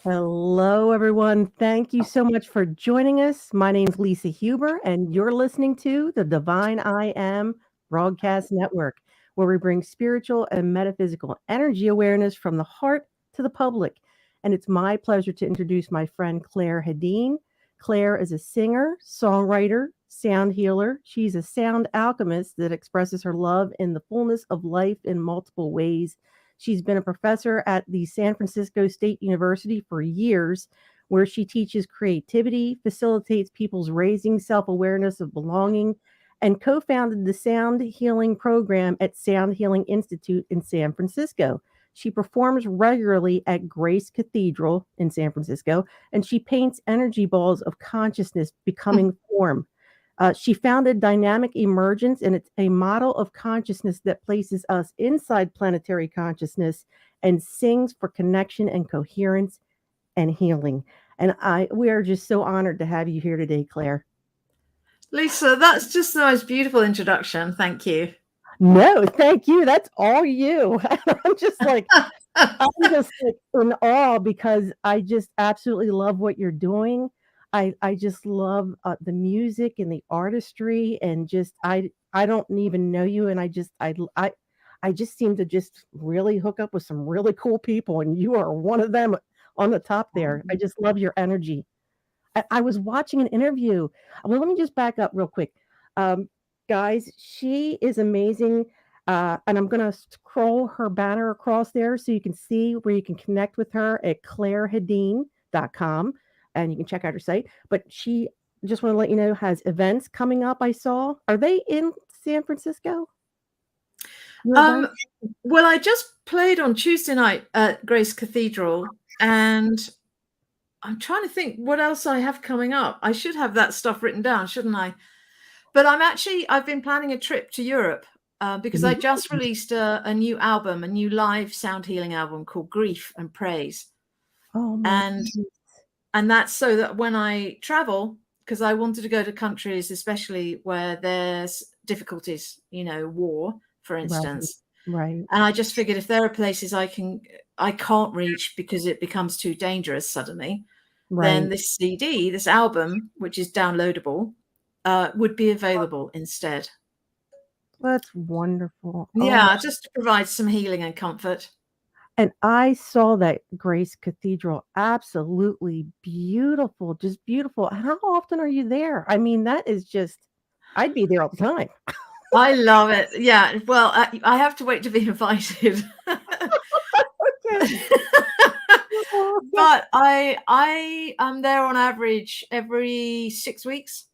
Hello, everyone. Thank you so much for joining us. My name is Lisa Huber, and you're listening to the Divine I Am Broadcast Network, where we bring spiritual and metaphysical energy awareness from the heart to the public. And it's my pleasure to introduce my friend Clare Hedin. Claire is a singer, songwriter, sound healer. She's a sound alchemist that expresses her love in the fullness of life in multiple ways. She's been a professor at the San Francisco State University for years, where she teaches creativity, facilitates people's raising self awareness of belonging, and co founded the Sound Healing Program at Sound Healing Institute in San Francisco. She performs regularly at Grace Cathedral in San Francisco, and she paints energy balls of consciousness becoming form. She founded Dynamic Emergence, and it's a model of consciousness that places us inside planetary consciousness and sings for connection and coherence and healing. And we are just so honored to have you here today, Claire. Lisa, that's just the most beautiful introduction. Thank you. No, thank you. That's all you. I'm just like in awe because I just absolutely love what you're doing. I just love the music and the artistry, and just I don't even know you, and I just seem to just really hook up with some really cool people, and you are one of them on the top there. I just love your energy. I was watching an interview. Well, let me just back up real quick. Guys, she is amazing. And I'm going to scroll her banner across there so you can see where you can connect with her at clarehedin.com, and you can check out her site. But she, just want to let you know, has events coming up. I saw. Are they in San Francisco? Well, I just played on Tuesday night at Grace Cathedral, and I'm trying to think what else I have coming up. I should have that stuff written down, shouldn't I? But I've been planning a trip to Europe because I just released a new album, a new live sound healing album called Grief and Praise. Oh, and that's so that when I travel, because I wanted to go to countries, especially where there's difficulties, war, for instance. Right. And I just figured if there are places I can't reach because it becomes too dangerous suddenly, then this CD, this album, which is downloadable, would be available instead. That's wonderful. Yeah, just to provide some healing and comfort. And I saw that Grace Cathedral, absolutely beautiful, just beautiful. How often are you there? I mean, that is just, I'd be there all the time. I love it. Yeah. Well, I have to wait to be invited. Okay. But I am there on average every 6 weeks.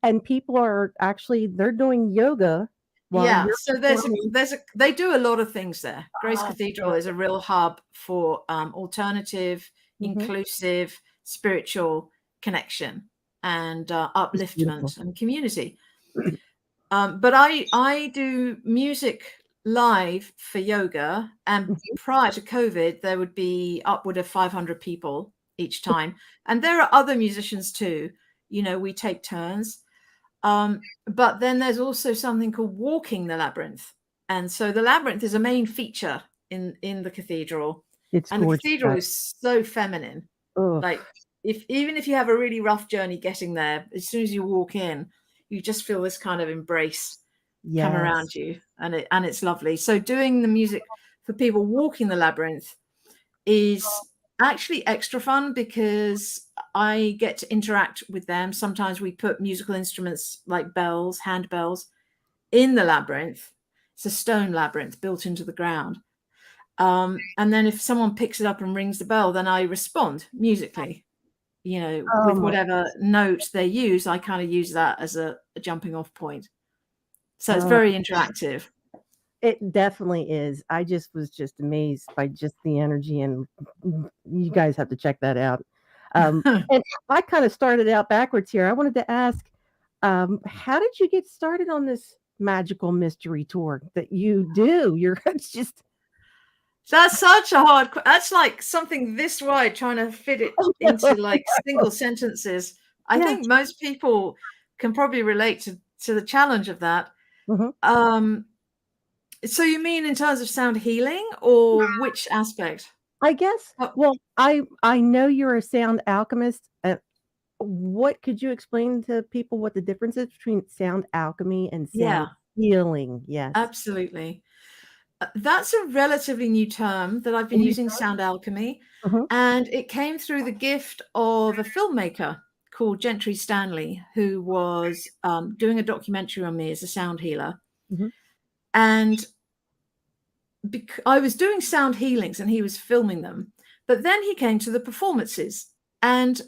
And people are actually, they're doing yoga. So they do a lot of things there. Grace Cathedral is a real hub for alternative, inclusive, spiritual connection and upliftment and community. But I do music live for yoga, and prior to COVID, there would be upward of 500 people each time. And there are other musicians too. We take turns. But then there's also something called walking the labyrinth. And so the labyrinth is a main feature in the cathedral. The cathedral is so feminine. Ugh. Like even if you have a really rough journey getting there, as soon as you walk in, you just feel this kind of embrace come around you, and it's lovely. So doing the music for people walking the labyrinth is actually extra fun because I get to interact with them. Sometimes we put musical instruments like bells, hand bells, in the labyrinth. It's a stone labyrinth built into the ground. And then if someone picks it up and rings the bell, then I respond musically, with whatever note they use. I kind of use that as a jumping off point. So it's very interactive. It definitely is. I was just amazed by just the energy, and you guys have to check that out. And I kind of started out backwards here. I wanted to ask, how did you get started on this magical mystery tour that you do? It's just. That's such a hard. That's like something this wide, trying to fit it into like single sentences. I think most people can probably relate to the challenge of that. So you mean in terms of sound healing, or which aspect? I guess. Well, I know you're a sound alchemist. What could you explain to people what the difference is between sound alchemy and sound Yeah, healing? Yes. absolutely. That's a relatively new term that I've been using, sound alchemy, and it came through the gift of a filmmaker called Gentry Stanley, who was doing a documentary on me as a sound healer. And I was doing sound healings and he was filming them, but then he came to the performances, and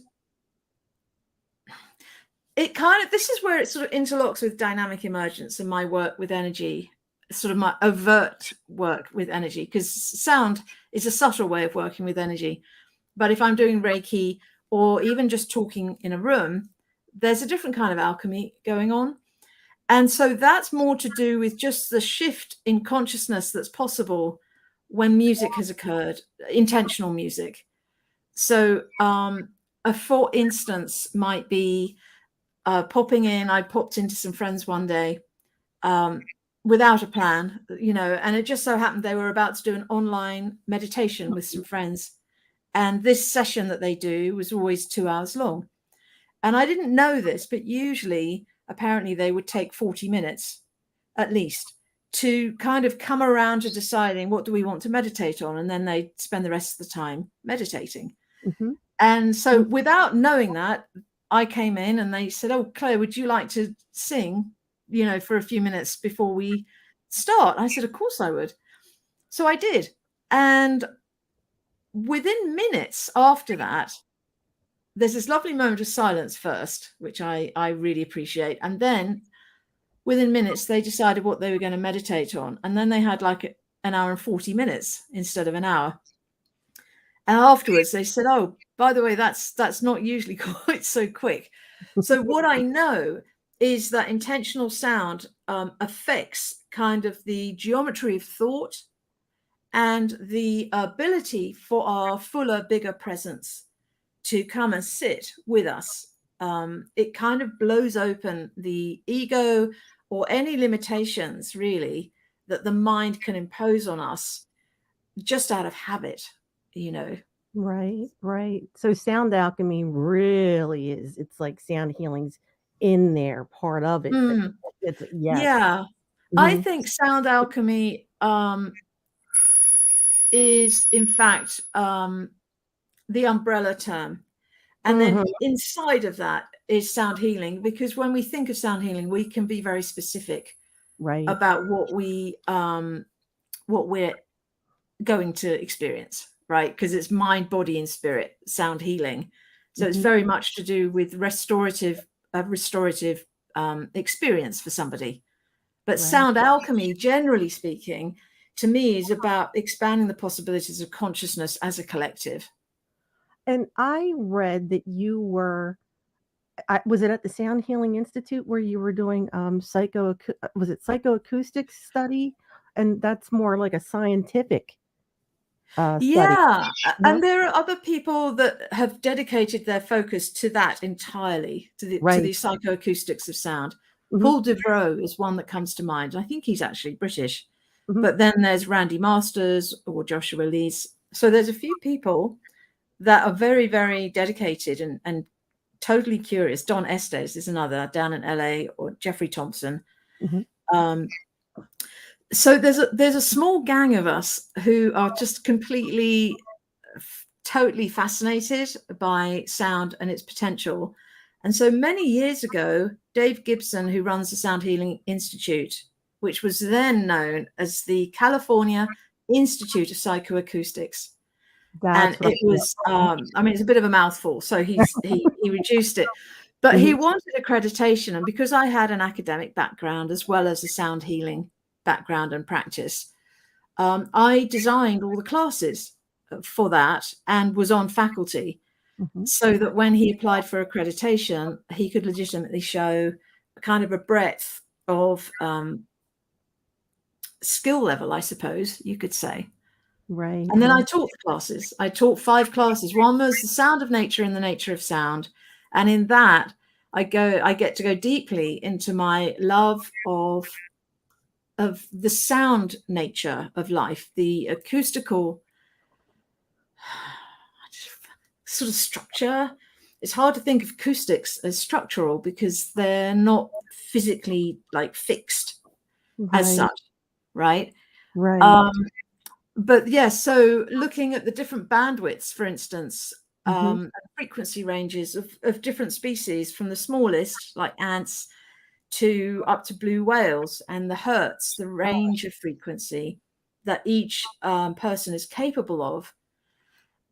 it kind of, this is where it sort of interlocks with dynamic emergence and my work with energy, sort of my overt work with energy, because sound is a subtle way of working with energy. But if I'm doing Reiki or even just talking in a room, there's a different kind of alchemy going on. And so that's more to do with just the shift in consciousness that's possible when music has occurred, intentional music. So for instance, might be popping in. I popped into some friends one day without a plan, and it just so happened they were about to do an online meditation with some friends. And this session that they do was always 2 hours long. And I didn't know this, but usually, apparently, they would take 40 minutes at least to kind of come around to deciding what do we want to meditate on. And then they spend the rest of the time meditating. And so without knowing that, I came in and they said, "Oh, Claire, would you like to sing, for a few minutes before we start?" I said, "Of course I would." So I did. And within minutes after that, there's this lovely moment of silence first, which I really appreciate. And then within minutes, they decided what they were going to meditate on. And then they had like an hour and 40 minutes instead of an hour. And afterwards they said, "Oh, by the way, that's not usually quite so quick." So what I know is that intentional sound affects kind of the geometry of thought and the ability for our fuller, bigger presence to come and sit with us. It kind of blows open the ego or any limitations, really, that the mind can impose on us just out of habit, Right. So sound alchemy really is, it's like sound healing's in there, part of it. It's yes. Yeah. I think sound alchemy is in fact the umbrella term. And then inside of that is sound healing, because when we think of sound healing, we can be very specific about what we're going to experience, right? Because it's mind, body, and spirit, sound healing. So it's very much to do with restorative experience for somebody. But sound alchemy, generally speaking, to me, is about expanding the possibilities of consciousness as a collective. And I read that you were, was it at the Sound Healing Institute where you were doing was it psychoacoustic study? And that's more like a scientific study. Yeah. And there are other people that have dedicated their focus to that entirely, to the psychoacoustics of sound. Paul Devroe is one that comes to mind. I think he's actually British. But then there's Randy Masters or Joshua Lees. So there's a few people that are very, very dedicated and totally curious. Don Estes is another down in LA, or Jeffrey Thompson. So there's a small gang of us who are just completely, totally fascinated by sound and its potential. And so many years ago, Dave Gibson, who runs the Sound Healing Institute, which was then known as the California Institute of Psychoacoustics. And it was, it's a bit of a mouthful, so he reduced it. But he wanted accreditation. And because I had an academic background as well as a sound healing background and practice, I designed all the classes for that and was on faculty, so that when he applied for accreditation, he could legitimately show kind of a breadth of skill level, I suppose you could say. And then I taught the classes. I taught 5 classes. One was the sound of nature and the nature of sound. And in that, I get to go deeply into my love of the sound nature of life, the acoustical sort of structure. It's hard to think of acoustics as structural because they're not physically like fixed as such, right? Right. But yeah, so looking at the different bandwidths, for instance, frequency ranges of different species, from the smallest, like ants, to up to blue whales, and the hertz, the range of frequency that each person is capable of.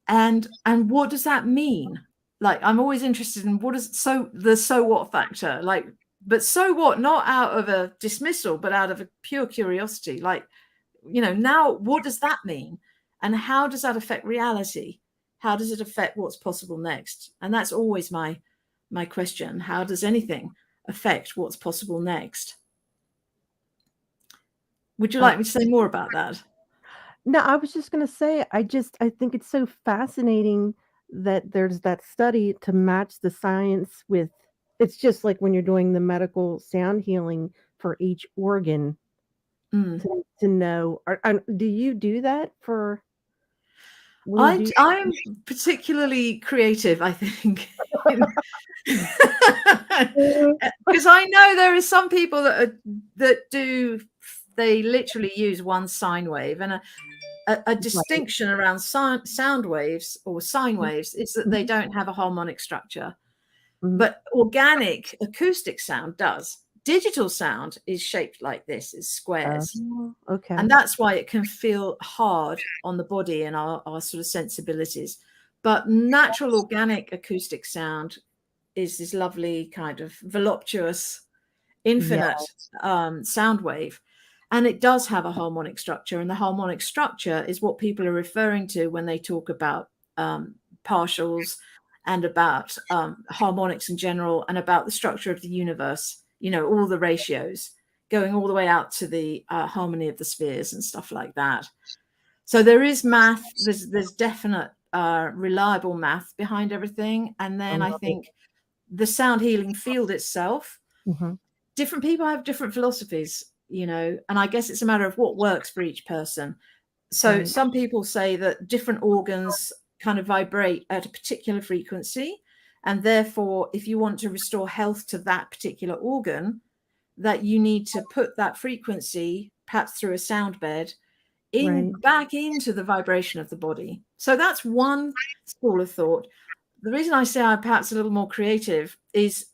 And what does that mean? Like, I'm always interested in what is the so what factor, like, but so what, not out of a dismissal, but out of a pure curiosity. Like, you know, now what does that mean? And how does that affect reality? How does it affect what's possible next? And that's always my question. How does anything affect what's possible next? Would you like me to say more about that? No, I was just going to say, I think it's so fascinating that there's that study to match the science with, it's just like when you're doing the medical sound healing for each organ to know. Do you do that for when you do? I'm particularly creative, I think. Because I know there are some people they literally use one sine wave, and a distinction around sound waves or sine waves is that they don't have a harmonic structure. But organic acoustic sound does. Digital sound is shaped like this, is squares. Okay. And that's why it can feel hard on the body and our sort of sensibilities. But natural organic acoustic sound is this lovely kind of voluptuous, infinite sound wave. And it does have a harmonic structure. And the harmonic structure is what people are referring to when they talk about partials and about harmonics in general, and about the structure of the universe, you know, all the ratios going all the way out to the harmony of the spheres and stuff like that. So there is math, there's definite reliable math behind everything. And then I think the sound healing field itself, different people have different philosophies, you know, and I guess it's a matter of what works for each person. So some people say that different organs kind of vibrate at a particular frequency, and therefore if you want to restore health to that particular organ, that you need to put that frequency, perhaps through a sound bed, back into the vibration of the body. So that's one school of thought. The reason I say I'm perhaps a little more creative is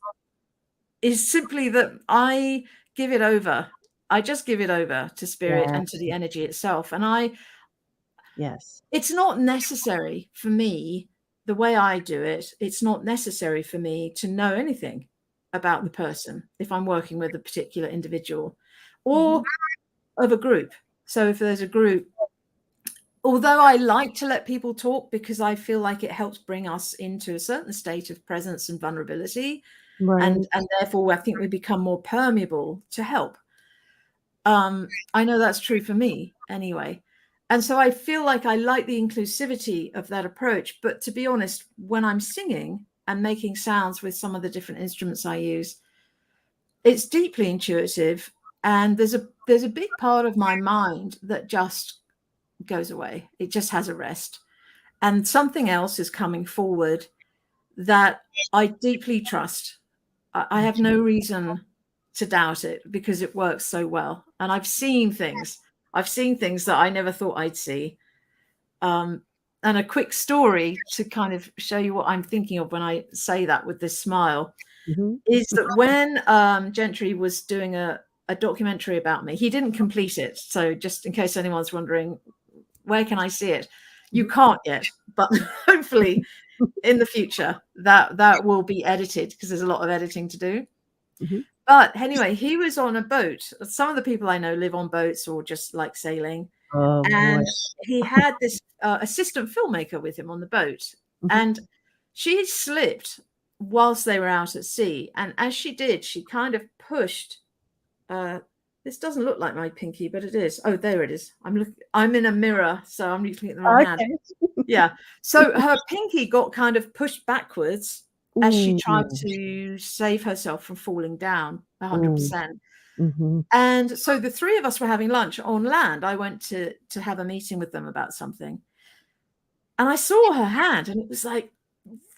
simply that I give it over. I just give it over to spirit and to the energy itself. And it's not necessary for me, the way I do it, it's not necessary for me to know anything about the person if I'm working with a particular individual or of a group. So if there's a group, although I like to let people talk because I feel like it helps bring us into a certain state of presence and vulnerability, and therefore I think we become more permeable to help. I know that's true for me anyway. And so I feel like I like the inclusivity of that approach. But to be honest, when I'm singing and making sounds with some of the different instruments I use, it's deeply intuitive. And there's a big part of my mind that just goes away. It just has a rest. And something else is coming forward that I deeply trust. I have no reason to doubt it because it works so well. And I've seen things that I never thought I'd see. And a quick story to kind of show you what I'm thinking of when I say that with this smile is that when Gentry was doing a documentary about me, he didn't complete it. So just in case anyone's wondering, where can I see it? You can't yet, but hopefully in the future that will be edited because there's a lot of editing to do. But anyway, he was on a boat. Some of the people I know live on boats or just like sailing. And he had this assistant filmmaker with him on the boat. And she slipped whilst they were out at sea. And as she did, she kind of pushed. This doesn't look like my pinky, but it is. Oh, there it is. I'm in a mirror, so I'm looking at the wrong hand. Yeah. So her pinky got kind of pushed backwards as she tried to save herself from falling down 100%. And so the three of us were having lunch on land. I went to have a meeting with them about something. And I saw her hand, and it was like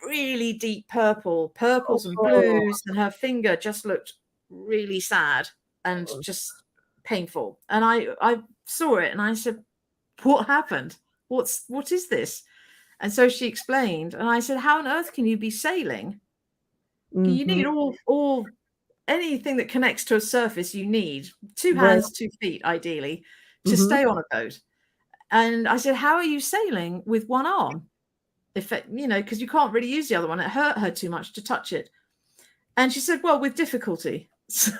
really deep purples and blues, and her finger just looked really sad and just painful. And I saw it, and I said, what happened? What is this? And so she explained, and I said, how on earth can you be sailing? You need all anything that connects to a surface. You need 2 hands, 2 feet, ideally, to stay on a boat. And I said, how are you sailing with one arm? If it, because you can't really use the other one. It hurt her too much to touch it. And she said, well, with difficulty. So,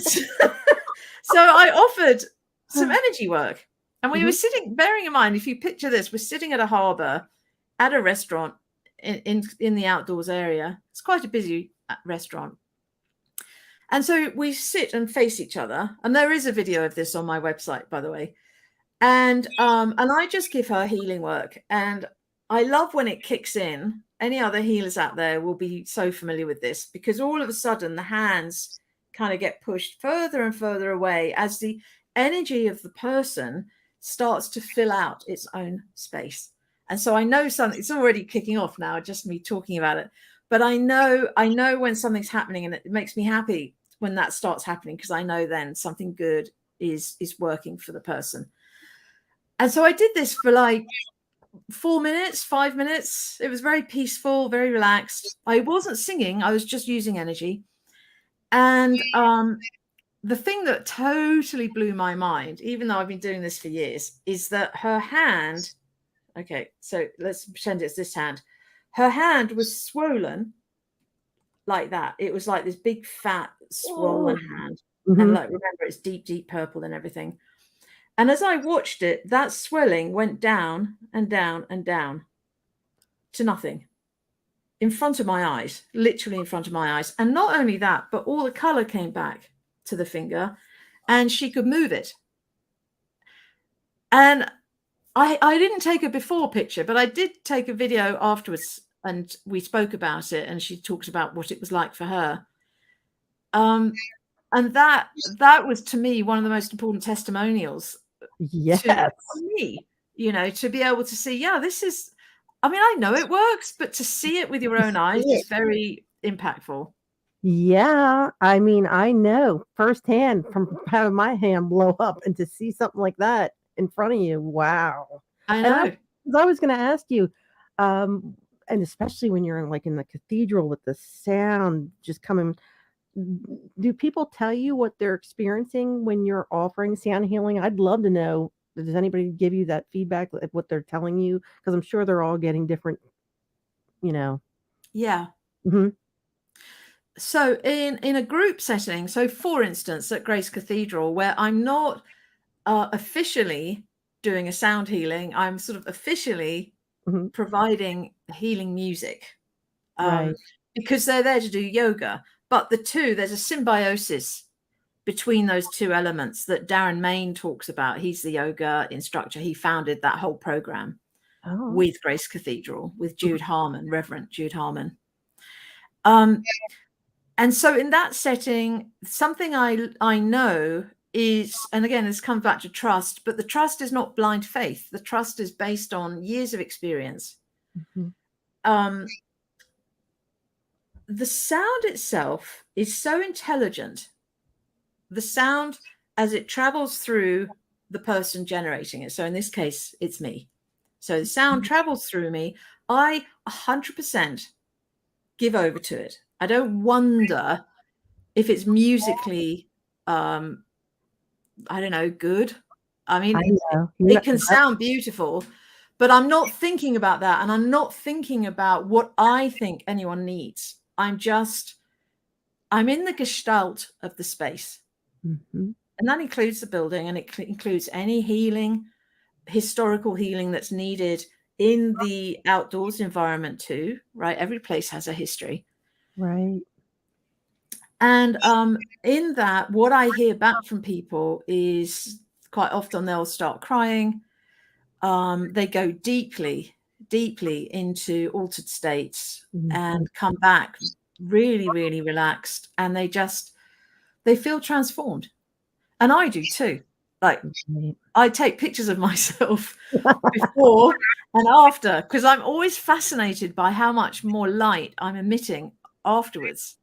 so I offered some energy work. And we were sitting, bearing in mind, if you picture this, we're sitting at a harbour at a restaurant in the outdoors area. It's quite a busy restaurant. And so we sit and face each other. And there is a video of this on my website, by the way. And I just give her healing work. And I love when it kicks in. Any other healers out there will be so familiar with this, because all of a sudden the hands kind of get pushed further and further away as the energy of the person starts to fill out its own space. And so I know something, it's already kicking off now, just me talking about it. But I know when something's happening, and it makes me happy when that starts happening, because I know then something good is working for the person. And so I did this for like 4 minutes, 5 minutes. It was very peaceful, very relaxed. I wasn't singing. I was just using energy. And the thing that totally blew my mind, even though I've been doing this for years, is that her hand, okay, so let's pretend it's this hand. Her hand was swollen like that. It was like this big, fat, swollen hand. And like, remember, it's deep, deep purple and everything. And as I watched it, that swelling went down and down and down to nothing in front of my eyes, literally in front of my eyes. And not only that, but all the color came back to the finger, and she could move it. And I didn't take a before picture, but I did take a video afterwards, and we spoke about it, and she talked about what it was like for her. And that was, to me, one of the most important testimonials. Yes. To me, to be able to see, this is, I mean, I know it works, but to see it with your own eyes is very impactful. Yeah. I mean, I know firsthand from having my hand blow up, and to see something like that in front of you. Wow. I know. And I was going to ask you, and especially when you're in the cathedral with the sound just coming, do people tell you what they're experiencing when you're offering sound healing? I'd love to know. Does anybody give you that feedback, like what they're telling you? Because I'm sure they're all getting different, Yeah. So in a group setting, so for instance, at Grace Cathedral, where I'm not officially doing a sound healing, I'm sort of officially providing healing music, right? Because they're there to do yoga. But there's a symbiosis between those two elements that Darren Main talks about. He's the yoga instructor. He founded that whole program with Grace Cathedral, with Jude Harmon, Reverend Jude Harmon. And so in that setting, something I know is, and again, this comes back to trust, but the trust is not blind faith. The trust is based on years of experience. The sound itself is so intelligent. The sound, as it travels through the person generating it. So in this case, it's me. So the sound travels through me. I 100% give over to it. I don't wonder if it's musically, I don't know, good. I mean, it can sound beautiful, but I'm not thinking about that. And I'm not thinking about what I think anyone needs. I'm in the gestalt of the space. And that includes the building, and it includes any healing, historical healing that's needed in the outdoors environment too, right? Every place has a history. Right. And in that, what I hear back from people is quite often they'll start crying. They go deeply, deeply into altered states and come back really, really relaxed. And they feel transformed. And I do too. Like, I take pictures of myself before and after, because I'm always fascinated by how much more light I'm emitting afterwards.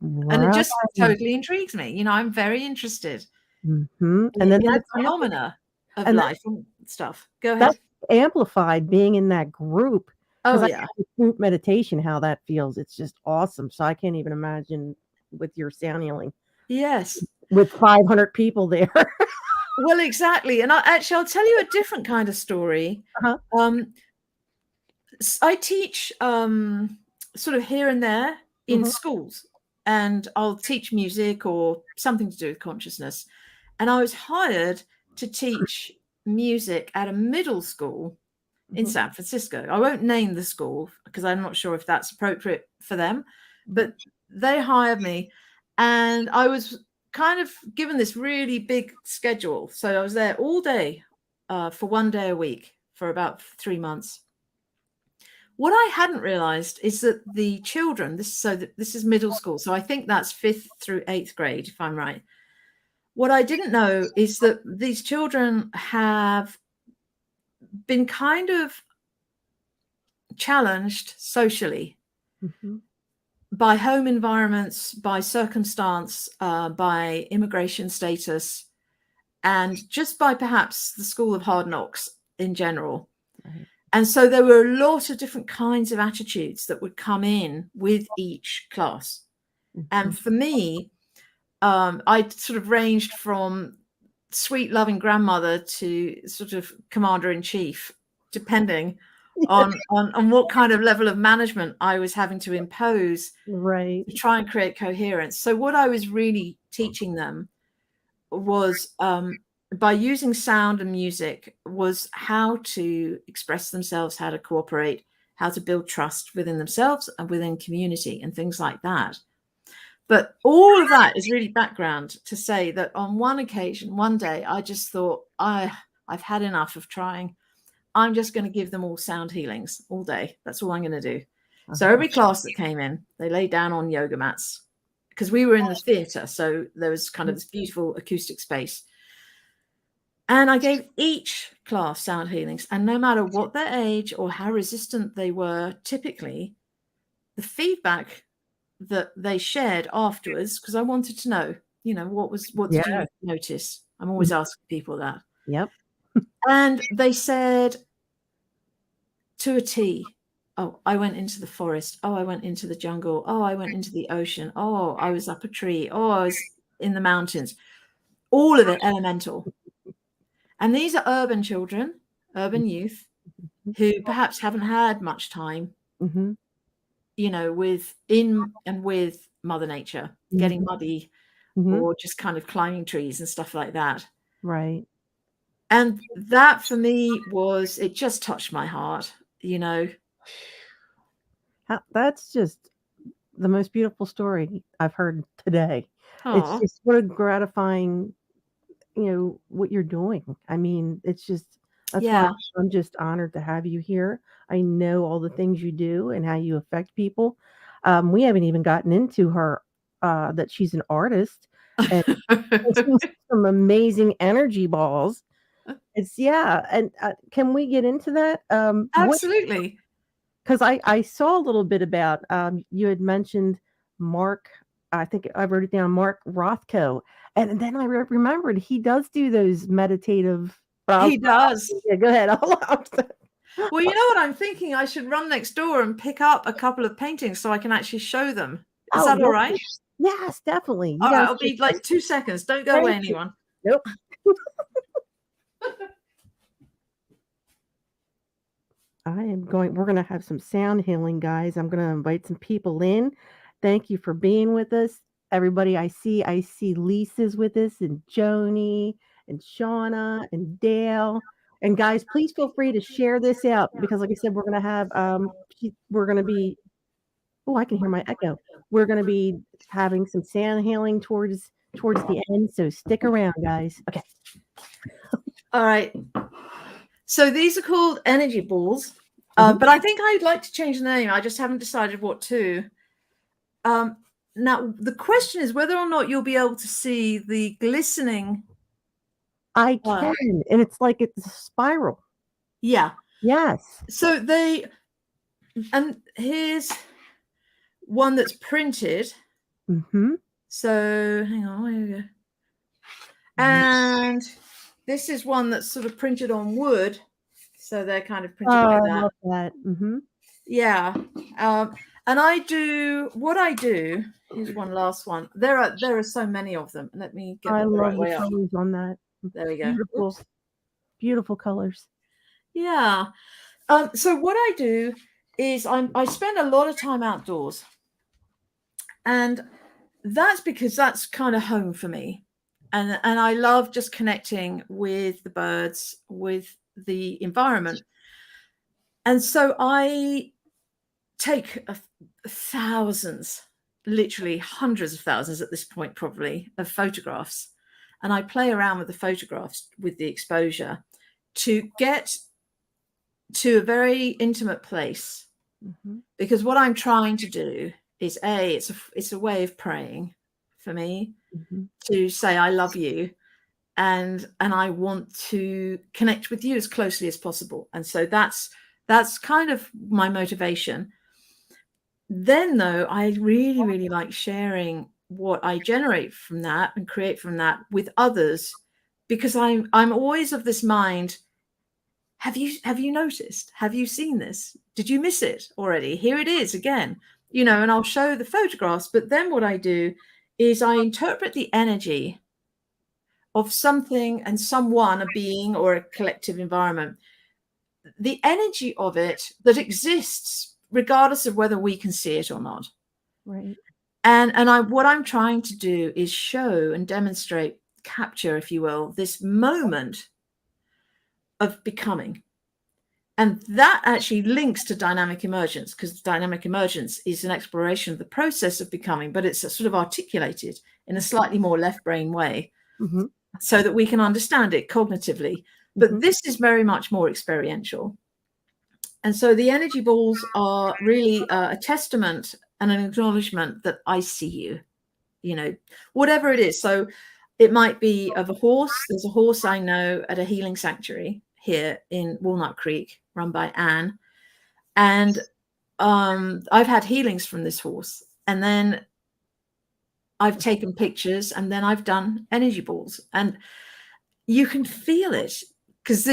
Right. And it just totally intrigues me. You know, I'm very interested And then in the phenomena of life and stuff. Go ahead. That's amplified being in that group. Oh, yeah. Group meditation, how that feels. It's just awesome. So I can't even imagine with your sound healing. Yes. With 500 people there. Well, exactly. And I'll tell you a different kind of story. I teach sort of here and there in schools, and I'll teach music or something to do with consciousness. And I was hired to teach music at a middle school in San Francisco. I won't name the school because I'm not sure if that's appropriate for them, but they hired me, and I was kind of given this really big schedule. So I was there all day for 1 day a week for about 3 months. What I hadn't realized is that the children, this is middle school, so I think that's 5th through 8th grade, if I'm right. What I didn't know is that these children have been kind of challenged socially by home environments, by circumstance, by immigration status, and just by perhaps the school of hard knocks in general. Right. And so there were a lot of different kinds of attitudes that would come in with each class. And for me, I sort of ranged from sweet, loving grandmother to sort of commander-in-chief, depending on what kind of level of management I was having to impose to try and create coherence. So what I was really teaching them was, by using sound and music, was how to express themselves, how to cooperate, how to build trust within themselves and within community and things like that. But all of that is really background to say that on one occasion, one day, I just thought, I've had enough of trying. I'm just going to give them all sound healings all day. That's all I'm going to do. So every class that came in, they lay down on yoga mats, because we were in the theater. So there was kind of this beautiful acoustic space. And I gave each class sound healings. And no matter what their age or how resistant they were, typically, the feedback that they shared afterwards, because I wanted to know, you know, what did you notice? I'm always asking people that. Yep. And they said to a T, oh, I went into the forest. Oh, I went into the jungle. Oh, I went into the ocean. Oh, I was up a tree. Oh, I was in the mountains. All of it elemental. And these are urban children, urban youth, who perhaps haven't had much time, you know, with Mother Nature, getting muddy or just kind of climbing trees and stuff like that. Right. And that for me it just touched my heart, you know. That's just the most beautiful story I've heard today. Aww. It's just what a gratifying, you know, what you're doing. I mean, it's just, that's why I'm just honored to have you here. I know all the things you do and how you affect people. We haven't even gotten into her, that she's an artist and some amazing energy balls. It's and can we get into that? Absolutely. Because I saw a little bit about, you had mentioned Mark, I think I wrote it down, Mark Rothko. And then I remembered he does do those meditative. He does. Yeah, go ahead. Well, you know what I'm thinking? I should run next door and pick up a couple of paintings so I can actually show them. Is that all right? Yes, definitely. All right, I'll be like 2 seconds. Don't go away, anyone. Nope. we're going to have some sound healing, guys. I'm going to invite some people in. Thank you for being with us. Everybody, I see Lisa's with us, and Joni, and Shauna, and Dale. And guys, please feel free to share this out, because like I said, we're going to have, we're going to be, I can hear my echo. We're going to be having some sound healing towards the end. So stick around, guys. Okay. All right. So these are called energy balls, but I think I'd like to change the name. I just haven't decided what to. Now, the question is whether or not you'll be able to see the glistening I can, and it's like it's a spiral. Yeah. Yes. So and here's one that's printed. Mm-hmm. So hang on, where we go. And this is one that's sort of printed on wood. So they're kind of printed like that. I love that. Mm-hmm. Yeah. And what I do, here's one last one. There are so many of them. Let me get the right way up. I love the colors on that. There we go. Beautiful. Oops. Beautiful colors. Yeah. So what I do is I spend a lot of time outdoors. And that's because that's kind of home for me. And I love just connecting with the birds, with the environment. And so I take thousands, literally hundreds of thousands at this point, probably, of photographs. And I play around with the photographs with the exposure to get to a very intimate place. Mm-hmm. Because what I'm trying to do is it's a way of praying for me, mm-hmm. to say I love you, and I want to connect with you as closely as possible. And so that's kind of my motivation. Then, though, I really, really like sharing what I generate from that and create from that with others, because I'm always of this mind. Have you noticed? Have you seen this? Did you miss it already? Here it is again, and I'll show the photographs. But then what I do is I interpret the energy of something and someone, a being or a collective environment, the energy of it that exists, regardless of whether we can see it or not. Right. And what I'm trying to do is show and demonstrate, capture, if you will, this moment of becoming. And that actually links to dynamic emergence, because dynamic emergence is an exploration of the process of becoming, but it's sort of articulated in a slightly more left brain way, mm-hmm. so that we can understand it cognitively. But mm-hmm. this is very much more experiential. And so the energy balls are really a testament and an acknowledgement that I see you, whatever it is. So it might be of a horse. There's a horse I know at a healing sanctuary here in Walnut Creek, run by Anne. And I've had healings from this horse. And then I've taken pictures, and then I've done energy balls. And you can feel it, because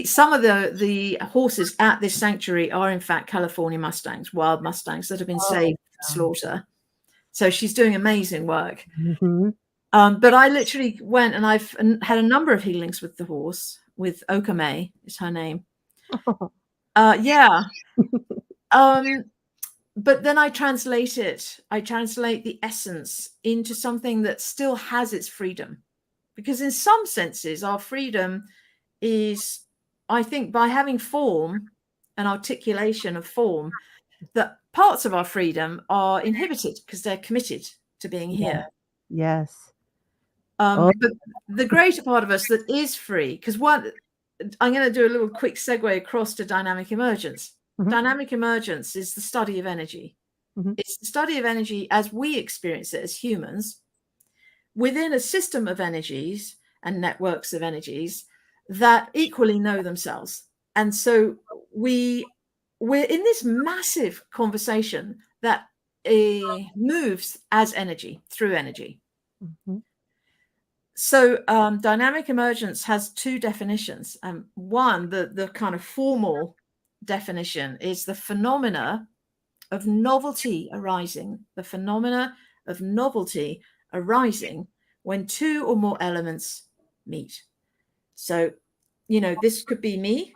some of the horses at this sanctuary are in fact California Mustangs, wild Mustangs that have been saved from slaughter. So she's doing amazing work. Mm-hmm. But I literally went, and I've had a number of healings with the horse, with Oka May is her name. Yeah. But then I translate it. I translate the essence into something that still has its freedom. Because in some senses, our freedom is, I think, by having form and articulation of form, that parts of our freedom are inhibited because they're committed to being here. Yes. But the greater part of us that is free, because I'm going to do a little quick segue across to dynamic emergence. Mm-hmm. Dynamic emergence is the study of energy. Mm-hmm. It's the study of energy as we experience it as humans, within a system of energies and networks of energies that equally know themselves. And so we're in this massive conversation that moves as energy, through energy. Mm-hmm. So dynamic emergence has two definitions. One, the kind of formal definition, is the phenomena of novelty arising. The phenomena of novelty arising when two or more elements meet. So, this could be me,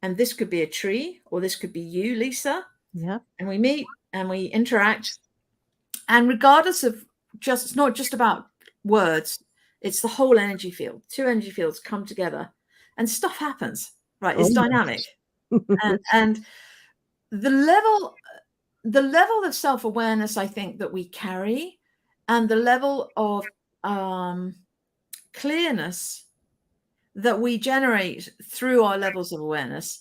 and this could be a tree, or this could be you, Lisa. Yeah. And we meet and we interact. And regardless of it's not just about words, it's the whole energy field. Two energy fields come together and stuff happens, right? It's dynamic. and the level of self-awareness, I think, that we carry, and the level of clearness that we generate through our levels of awareness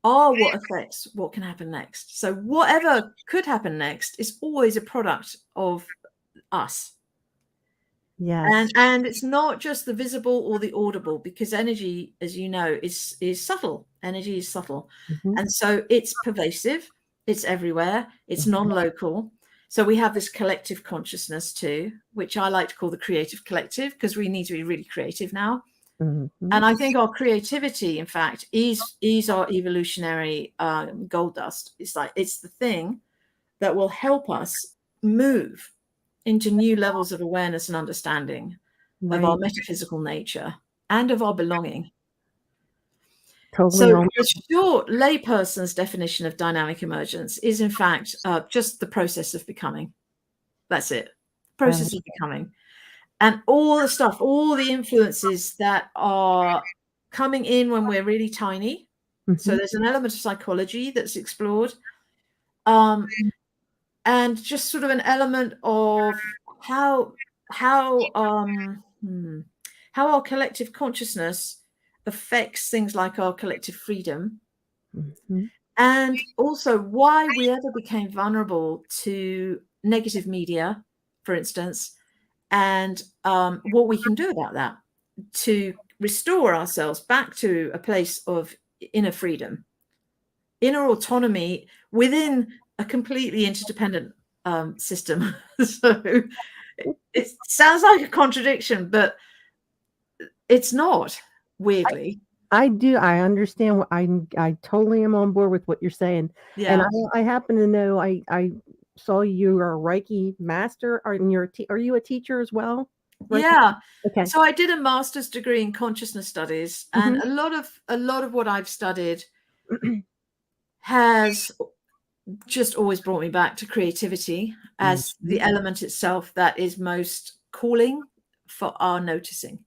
are what affects what can happen next. So whatever could happen next is always a product of us. Yes. And it's not just the visible or the audible, because energy, as you know, is subtle. Energy is subtle. Mm-hmm. And so it's pervasive, it's everywhere, it's non-local. So we have this collective consciousness too, which I like to call the creative collective, because we need to be really creative now. Mm-hmm. And I think our creativity, in fact, is our evolutionary gold dust. It's the thing that will help us move into new levels of awareness and understanding of our Right. metaphysical nature and of our belonging. Totally. So a short layperson's definition of dynamic emergence is, in fact, just the process of becoming. That's it. Process of becoming. And all the stuff, all the influences that are coming in when we're really tiny. Mm-hmm. So there's an element of psychology that's explored. And just sort of an element of how our collective consciousness affects things like our collective freedom, Mm-hmm. and also why we ever became vulnerable to negative media, for instance, and what we can do about that to restore ourselves back to a place of inner freedom, inner autonomy within a completely interdependent system. So it sounds like a contradiction, but it's not, weirdly. I do. I understand. I totally am on board with what you're saying. Yeah. And I happen to know. I saw you are a Reiki master. Are you a teacher as well? Reiki? Yeah. Okay. So I did a master's degree in consciousness studies, and a lot of what I've studied has just always brought me back to creativity as the element itself that is most calling for our noticing.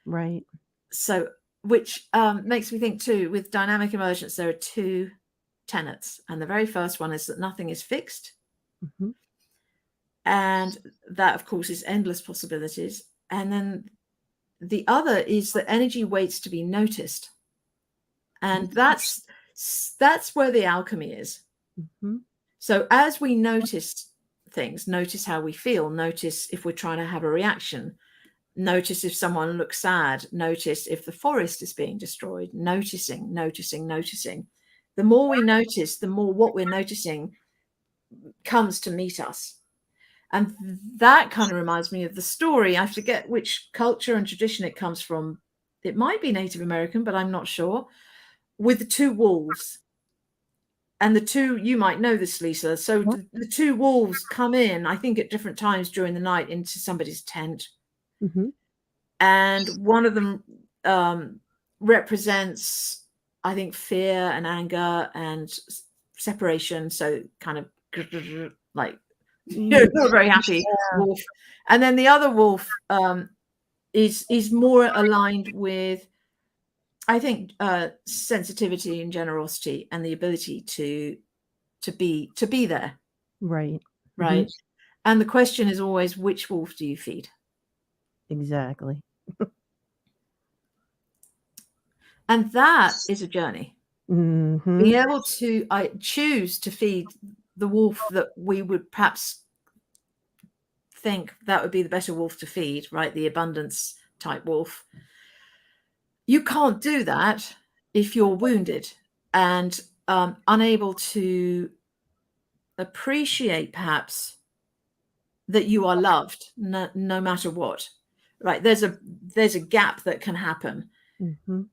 Right. So, which makes me think too, with dynamic emergence, there are two tenets. And the very first one is that nothing is fixed. Mm-hmm. And that, of course, is endless possibilities. And then the other is that energy waits to be noticed. And that's where the alchemy is. Mm-hmm. So as we notice things, notice how we feel, notice if we're trying to have a reaction, notice if someone looks sad, notice if the forest is being destroyed, noticing. The more we notice, the more what we're noticing comes to meet us. And that kind of reminds me of the story. I forget which culture and tradition it comes from. It might be Native American, but I'm not sure. With the two wolves. And you might know this, Lisa. So the two wolves come in, I think, at different times during the night into somebody's tent. Mm-hmm. And one of them represents, I think, fear and anger and separation. So kind of like, not very happy wolf. And then the other wolf is more aligned with, I think, sensitivity and generosity and the ability to be there. Right. Right. Mm-hmm. And the question is always, which wolf do you feed? Exactly. And that is a journey. Mm-hmm. Being able to choose to feed the wolf that we would perhaps think that would be the better wolf to feed, right? The abundance type wolf. You can't do that if you're wounded and unable to appreciate perhaps that you are loved no matter what, right? There's a gap that can happen. Mm-hmm.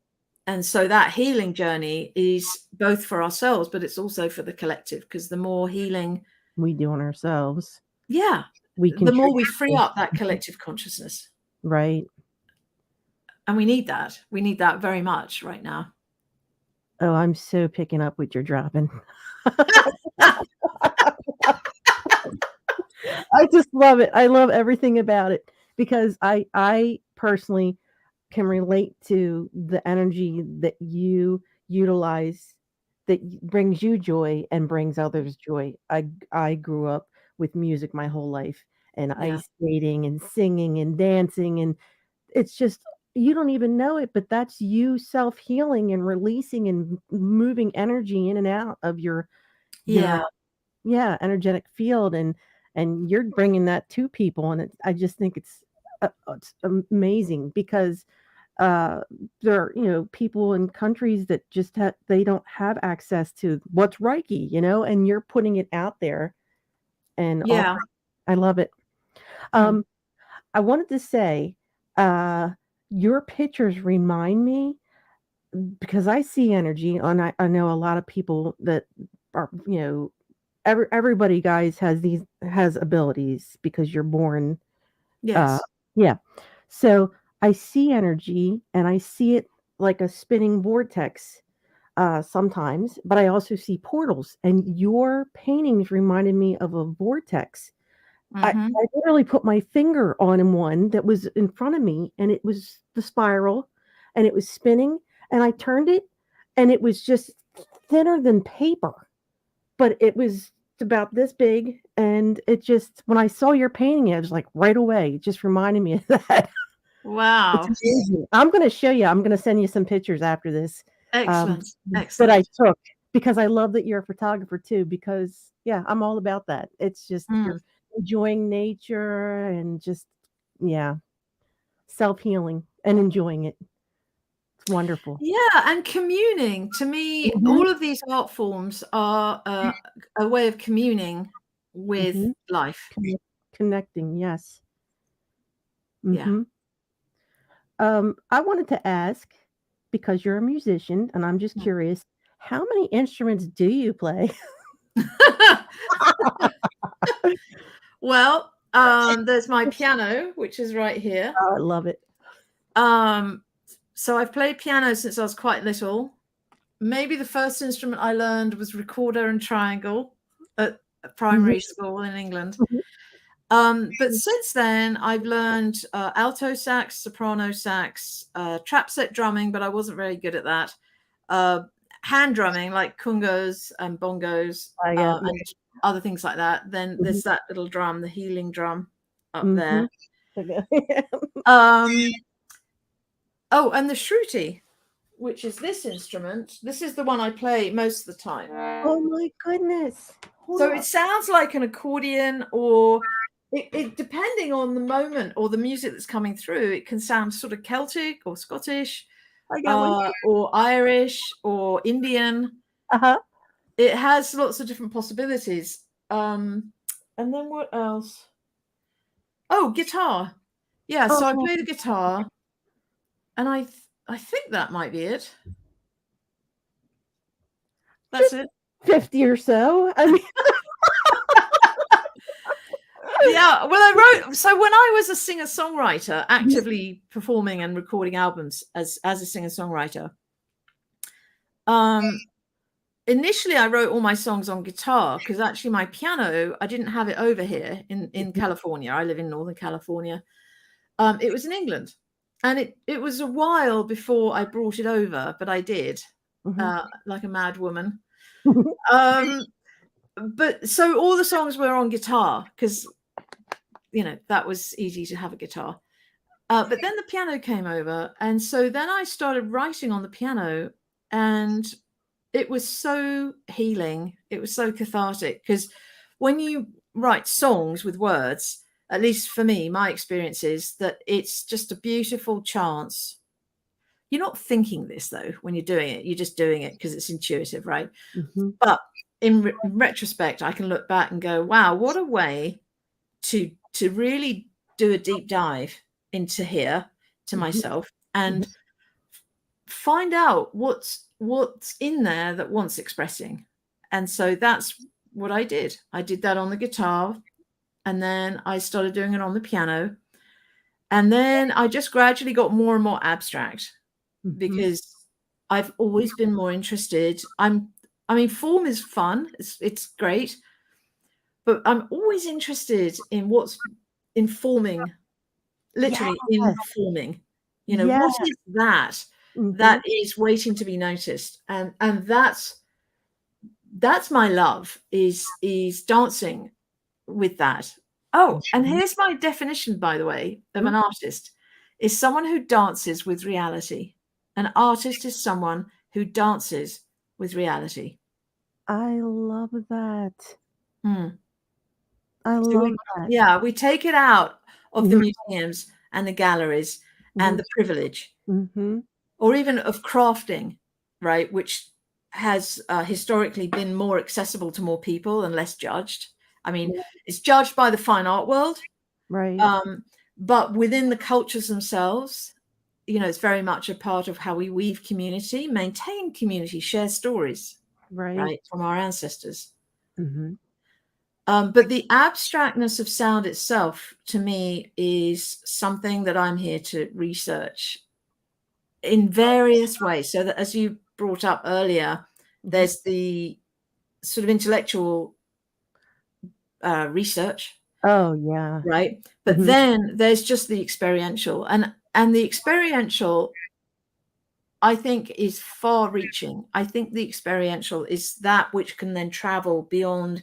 And so that healing journey is both for ourselves, but it's also for the collective, because the more healing we do on ourselves, the more we free up that collective consciousness. Right. And we need that. We need that very much right now. Oh, I'm so picking up what you're dropping. I just love it. I love everything about it, because I personally can relate to the energy that you utilize that brings you joy and brings others joy. I grew up with music my whole life, and ice skating and singing and dancing, and it's just, you don't even know it, but that's you self-healing and releasing and moving energy in and out of your energetic field, and you're bringing that to people, and I just think it's it's amazing because there are, people in countries that just they don't have access to what's Reiki, and you're putting it out there and Yeah. I love it. I wanted to say, your pictures remind me because I see energy, and I know a lot of people that are, everybody, guys, has abilities because you're born. Yes. Yeah. So I see energy, and I see it like a spinning vortex sometimes, but I also see portals, and your paintings reminded me of a vortex. I literally put my finger on one that was in front of me, and it was the spiral, and it was spinning, and I turned it, and it was just thinner than paper, but it was about this big, and it just when I saw your painting, it was like right away, it just reminded me of that. It's Wow. amazing. I'm gonna show you. I'm gonna send you some pictures after this, Excellent. that I Excellent. took because I love that you're a photographer too, because, yeah, I'm all about that. It's just you're enjoying nature and just, yeah, self-healing and enjoying it. It's wonderful. Yeah, and communing. To me, Mhm, all of these art forms are a way of communing with mhm. life. Connecting, yes. Yeah. Mhm. I wanted to ask, because you're a musician, and I'm just curious, how many instruments do you play? Well, there's my piano, which is right here. Oh, I love it. So I've played piano since I was quite little. Maybe the first instrument I learned was recorder and triangle at Mhm, primary school in England. mhm. But since then, I've learned alto sax, soprano sax, trap set drumming, but I wasn't very good at that. Hand drumming, like congos and bongos, Yeah. and other things like that. Then Mhm, there's that little drum, the healing drum up mhm. there. Um, oh, and the shruti, which is this instrument. This is the one I play most of the time. Oh my goodness. Hold So on. it sounds like an accordion, or it depending on the moment or the music that's coming through, it can sound sort of Celtic or Scottish, I got one. or Irish or Indian. Uh-huh. It has lots of different possibilities. And then what else? Oh, guitar. Yeah, so I Oh, play the guitar, and I think that might be it. That's just it. 50 or so. I mean, Yeah, well, I wrote. So when I was a singer-songwriter, actively performing and recording albums as a singer-songwriter, initially I wrote all my songs on guitar, because actually my piano, I didn't have it over here in California. I live in Northern California. It was in England, and it was a while before I brought it over, but I did, Mhm. like a mad woman. But so all the songs were on guitar, because that was easy to have a guitar. But then the piano came over, and so then I started writing on the piano, and it was so healing. It was so cathartic, because when you write songs with words, at least for me, my experience is that it's just a beautiful chance. You're not thinking this, though, when you're doing it. You're just doing it because it's intuitive, right? Mhm. But in retrospect, I can look back and go, wow, what a way to really do a deep dive into here, to Mhm. myself, Mhm. and find out what's in there that wants expressing. And so that's what I did. I did that on the guitar, and then I started doing it on the piano, and then I just gradually got more and more abstract, Mhm. because I've always been more interested. I mean, form is fun. It's great, but I'm always interested in what's informing, Yes. literally informing. What Yes. is that Mhm. that is waiting to be noticed? And that's my love, is dancing with that. Oh, and Mhm. here's my definition, by the way, of Mhm. an artist: is someone who dances with reality. An artist is someone who dances with reality. I love that. Hmm. I So love that. we take it out of the Mhm. museums and the galleries and the privilege, or even of crafting, right, which has historically been more accessible to more people and less judged. I mean, it's judged by the fine art world, right? But within the cultures themselves, you know, it's very much a part of how we weave community, maintain community, share stories, right, from our ancestors. But the abstractness of sound itself, to me, is something that I'm here to research in various ways. So that, as you brought up earlier, there's the sort of intellectual research. Oh, yeah. Right. But then there's just the experiential. And the experiential, I think, is far reaching. I think the experiential is that which can then travel beyond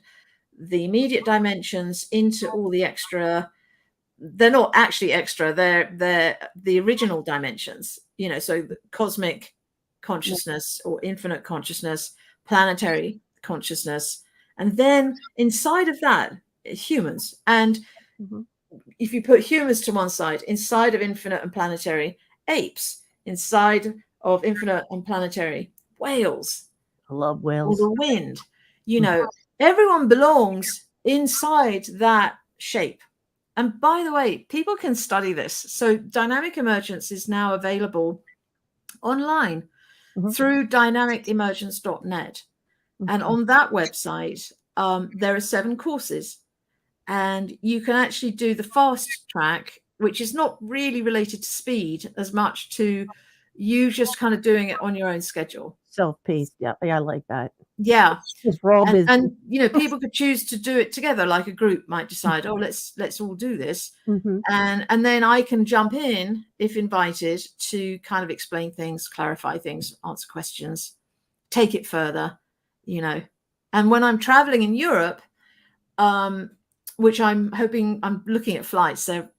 the immediate dimensions into all the extra. They're not actually extra, they're the original dimensions, you know, so the cosmic consciousness or infinite consciousness, planetary consciousness, and then inside of that, humans. And if you put humans to one side, inside of infinite and planetary, apes, inside of infinite and planetary, whales. I love whales. Or the wind, you know, everyone belongs inside that shape. And by the way, people can study this. So Dynamic Emergence is now available online through dynamicemergence.net. And on that website, there are 7 courses. And you can actually do the fast track, which is not really related to speed as much to you just kind of doing it on your own schedule. Self-paced. Yeah, I like that. Yeah. We're all busy. And you know, people could choose to do it together, like a group might decide, oh, let's all do this. And then I can jump in if invited to kind of explain things, clarify things, answer questions, take it further, you know. And when I'm traveling in Europe, which I'm looking at flights, so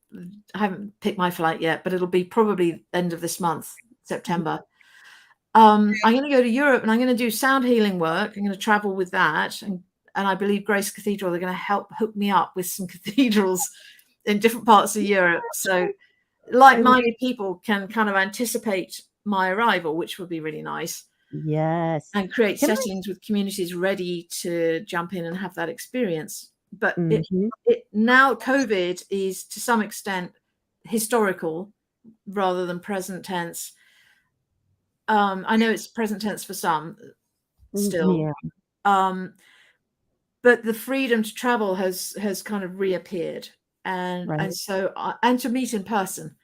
I haven't picked my flight yet, but it'll be probably end of this month, September. I'm going to go to Europe and I'm going to do sound healing work. I'm going to travel with that. And I believe Grace Cathedral, they're going to help hook me up with some cathedrals in different parts of Europe. So like-minded people can kind of anticipate my arrival, which would be really nice. Yes. And create settings with communities ready to jump in and have that experience. But now COVID is to some extent historical rather than present tense. I know it's present tense for some still, but the freedom to travel has kind of reappeared, and so and to meet in person,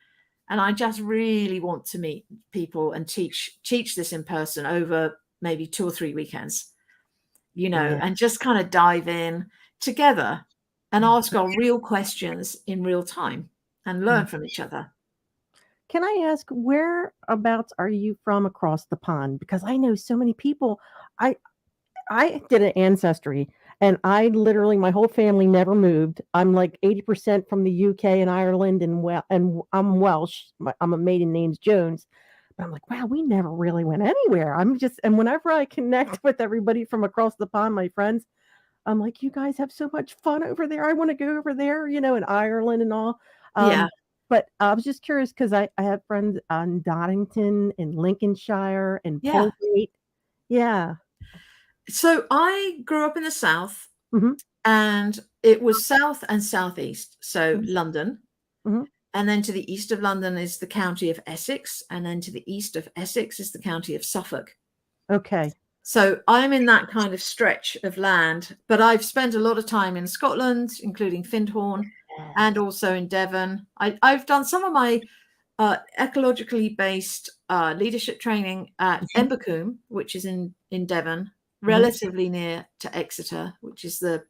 and I just really want to meet people and teach this in person over maybe 2 or 3 weekends, you know, and just kind of dive in together and ask our real questions in real time and learn from each other. Can I ask, whereabouts are you from across the pond? Because I know so many people. I did an ancestry, and I literally, my whole family never moved. I'm like 80% from the UK and Ireland, and I'm Welsh. I'm a maiden name's Jones. But I'm like, wow, we never really went anywhere. And whenever I connect with everybody from across the pond, my friends, I'm like, you guys have so much fun over there. I want to go over there, you know, in Ireland and all. But I was just curious because I have friends on Doddington and Lincolnshire and Polegate. Yeah. So I grew up in the South, and it was South and Southeast. So London, and then to the east of London is the county of Essex, and then to the east of Essex is the county of Suffolk. Okay. So I'm in that kind of stretch of land, but I've spent a lot of time in Scotland, including Findhorn, and also in Devon. I've done some of my ecologically based leadership training at Embercombe, which is in Devon, relatively near to Exeter, which is the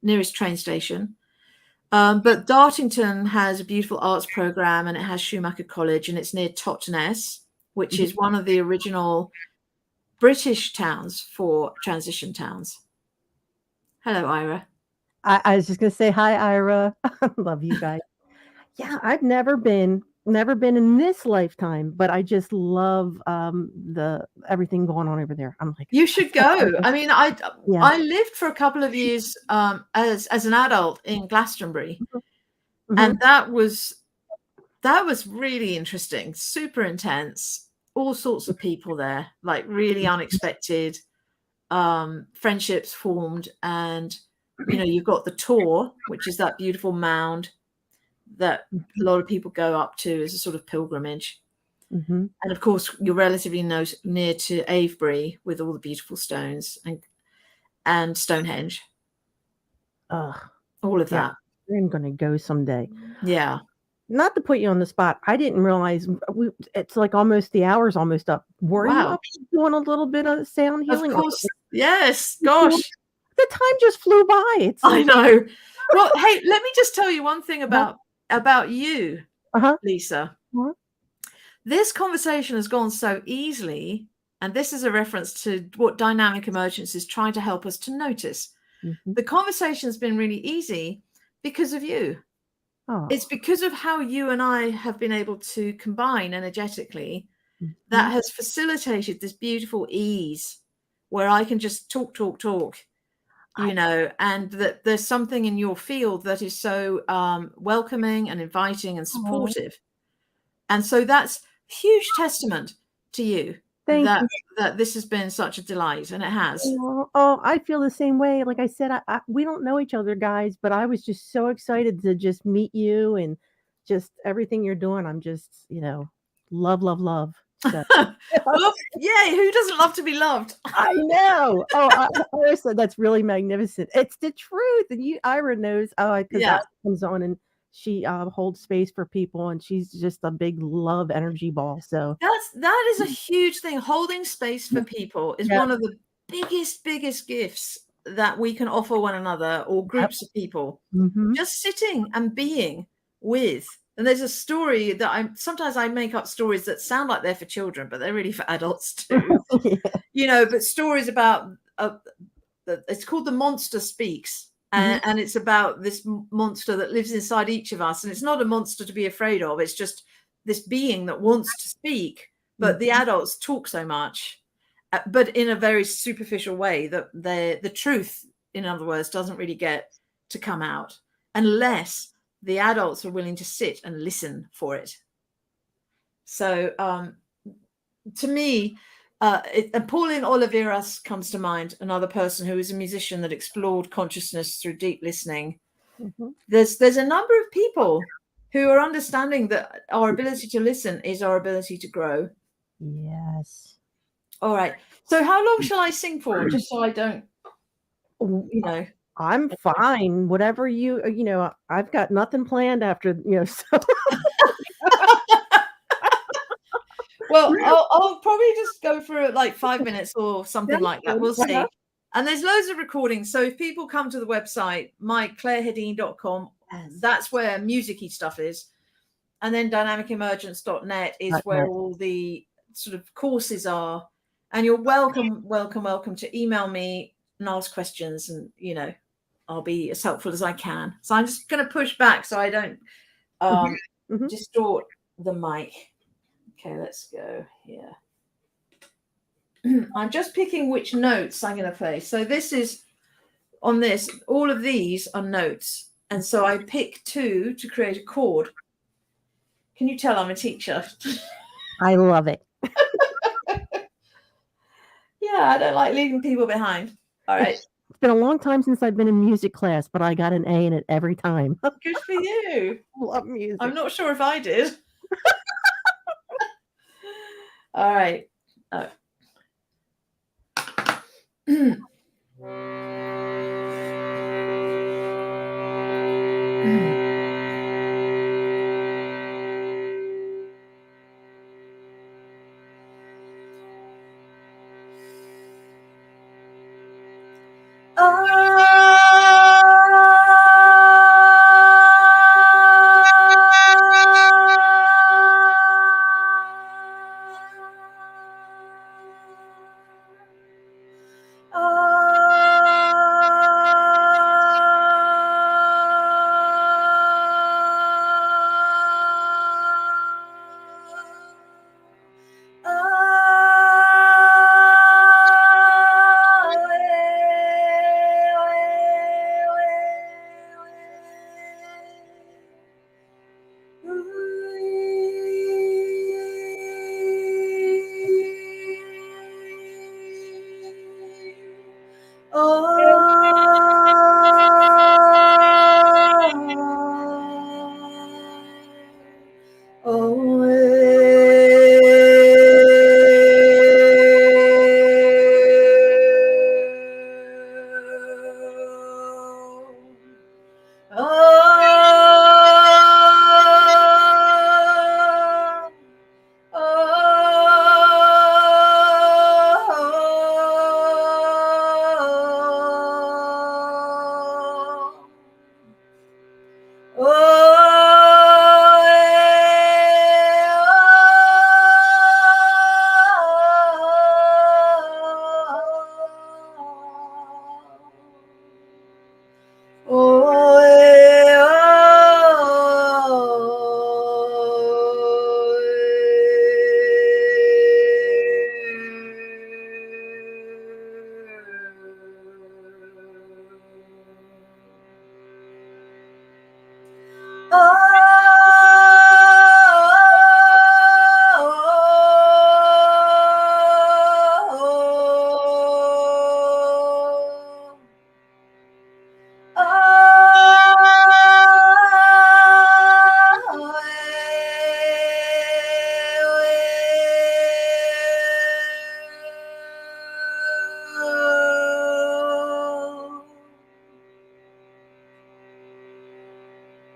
nearest train station. But Dartington has a beautiful arts program, and it has Schumacher College, and it's near Totnes, which is one of the original British towns for transition towns. Hello, Ira. I was just gonna say hi, Ira. Love you guys. Yeah, I've never been in this lifetime, but I just love the everything going on over there. I'm like, you should go. I mean, I lived for a couple of years as an adult in Glastonbury, and that was that was really interesting, super intense, all sorts of people there, like really unexpected friendships formed. And you've got the tour, which is that beautiful mound that a lot of people go up to as a sort of pilgrimage. Mm-hmm. And of course, you're relatively near to Avebury with all the beautiful stones and Stonehenge. All of that. I'm going to go someday. Yeah. Not to put you on the spot, I didn't realize it's like almost the hour's almost up. Were you up doing a little bit of sound healing? Of course. Yes. Gosh. The time just flew by. It's I know. Well, hey, let me just tell you one thing about you, Lisa. This conversation has gone so easily, and this is a reference to what Dynamic Emergence is trying to help us to notice. Mm-hmm. The conversation has been really easy because of you. It's because of how you and I have been able to combine energetically that has facilitated this beautiful ease where I can just talk, and that there's something in your field that is so welcoming and inviting and supportive. And so that's huge testament to you. Thank you. That this has been such a delight, and it has. I feel the same way. Like I said, we don't know each other, guys, but I was just so excited to just meet you and just everything you're doing. I'm just, love. So. Well, yeah, who doesn't love to be loved? I know. I said that's really magnificent. It's the truth, and Ira knows. Because Ira comes on and she holds space for people, and she's just a big love energy ball. So that is a huge thing. Holding space for people is one of the biggest gifts that we can offer one another or groups of people. Mm-hmm. Just sitting and being with. And there's a story that sometimes I make up stories that sound like they're for children, but they're really for adults too. But stories about it's called The Monster Speaks. And it's about this monster that lives inside each of us. And it's not a monster to be afraid of. It's just this being that wants to speak. But the adults talk so much, but in a very superficial way that the truth, in other words, doesn't really get to come out unless the adults are willing to sit and listen for it. So to me, and Pauline Oliveras comes to mind, another person who is a musician that explored consciousness through deep listening. Mm-hmm. There's a number of people who are understanding that our ability to listen is our ability to grow. Yes. All right. So how long shall I sing for? Just so I don't, I'm fine. Whatever I've got nothing planned after, so. Well, I'll probably just go for like 5 minutes or something like that. We'll see. And there's loads of recordings. So if people come to the website, clairehedin.com, that's where music-y stuff is. And then dynamicemergence.net is where all the sort of courses are. And you're welcome to email me and ask questions. And, I'll be as helpful as I can. So I'm just going to push back so I don't distort the mic. Okay, let's go here. I'm just picking which notes I'm going to play. So this is on this. All of these are notes. And so I pick 2 to create a chord. Can you tell I'm a teacher? I love it. Yeah, I don't like leaving people behind. All right. It's been a long time since I've been in music class, but I got an A in it every time. Good for you. I love music. I'm not sure if I did. All right.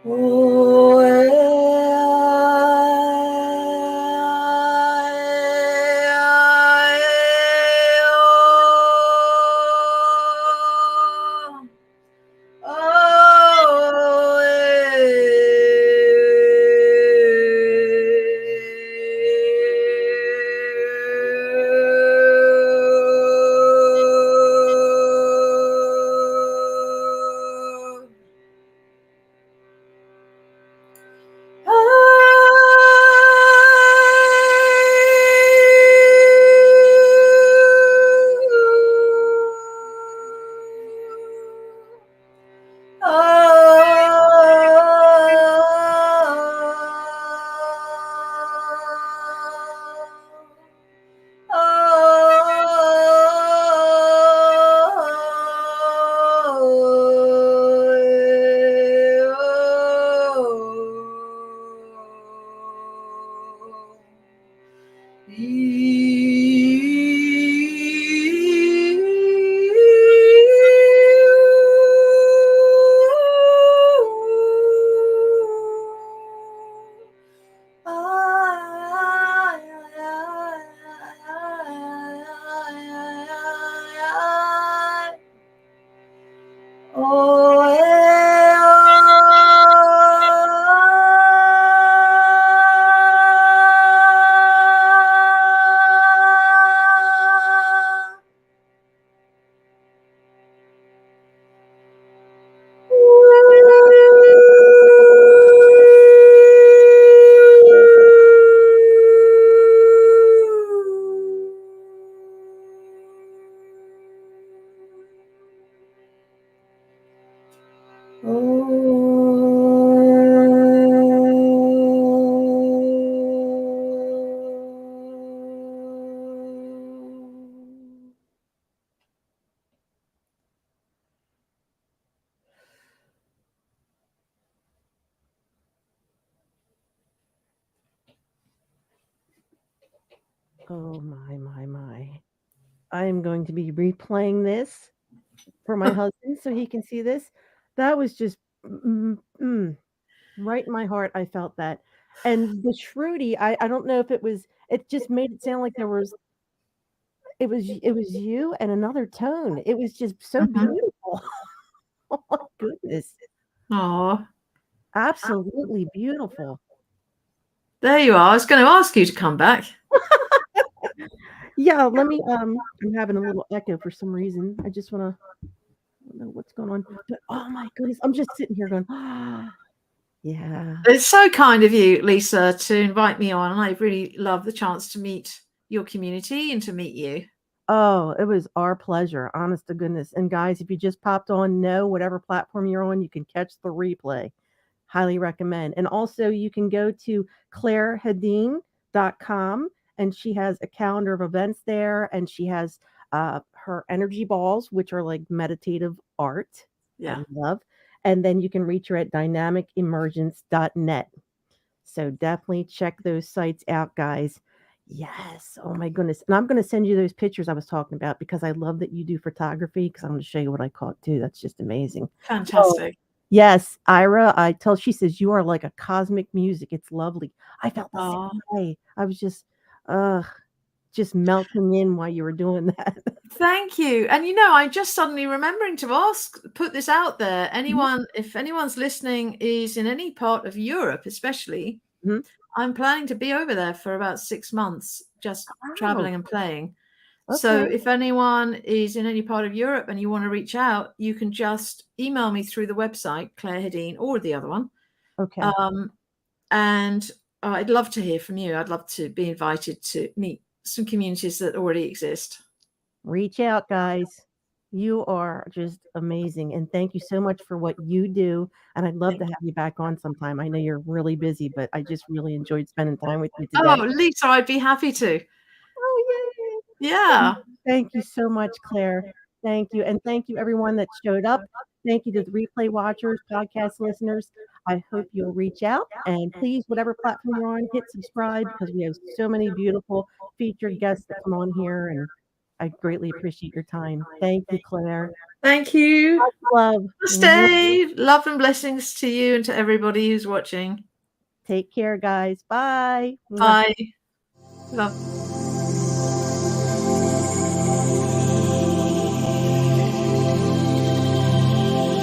Oh my. I am going to be replaying this for my husband so he can see this. That was just right in my heart. I felt that. And the Shruti, I don't know if it just made it sound like it was you and another tone. It was just so beautiful. Oh my goodness. Oh, Absolutely beautiful. there you are. I was going to ask you to come back. Yeah, let me I'm having a little echo for some reason. I just wanna I don't know what's going on. But oh my goodness, I'm just sitting here going, ah, yeah. It's so kind of you, Lisa, to invite me on. And I really love the chance to meet your community and to meet you. Oh, it was our pleasure, honest to goodness. And guys, if you just popped on, no, whatever platform you're on, you can catch the replay. Highly recommend. And also you can go to clarehedin.com and she has a calendar of events there and she has her energy balls, which are like meditative art. Yeah. I love. And then you can reach her at dynamicemergence.net. So definitely check those sites out, guys. Yes. Oh my goodness. And I'm going to send you those pictures I was talking about because I love that you do photography because I'm going to show you what I caught too. That's just amazing. Oh, Fantastic. yes, Ira, she says you are like a cosmic music. It's lovely. I felt the Oh, same way. I was uh just melting in while you were doing that. thank you. And I'm just suddenly remembering to put this out there. If anyone's listening is in any part of Europe, especially, Mhm. I'm planning to be over there for about 6 months, just Wow. traveling and playing. So Okay. if anyone is in any part of Europe and you want to reach out, you can just email me through the website, Clare Hedin, or the other one. Okay. And I'd love to hear from you. I'd love to be invited to meet some communities that already exist. Reach out, guys. You are just amazing. And thank you so much for what you do. And I'd love to have you back on sometime. I know you're really busy, but I just really enjoyed spending time with you Oh, today. Lisa, I'd be happy to. Oh, yay. Yeah, Thank you so much, Claire. Thank you. And thank you, everyone that showed up. Thank you to the replay watchers, podcast listeners. I hope you'll reach out and please, whatever platform you're on, hit subscribe because we have so many beautiful featured guests that come on here. And I greatly appreciate your time. Thank you, Claire. Thank you. Love. Stay. Love and blessings to you and to everybody who's watching. Take care, guys. Bye. Bye. Love.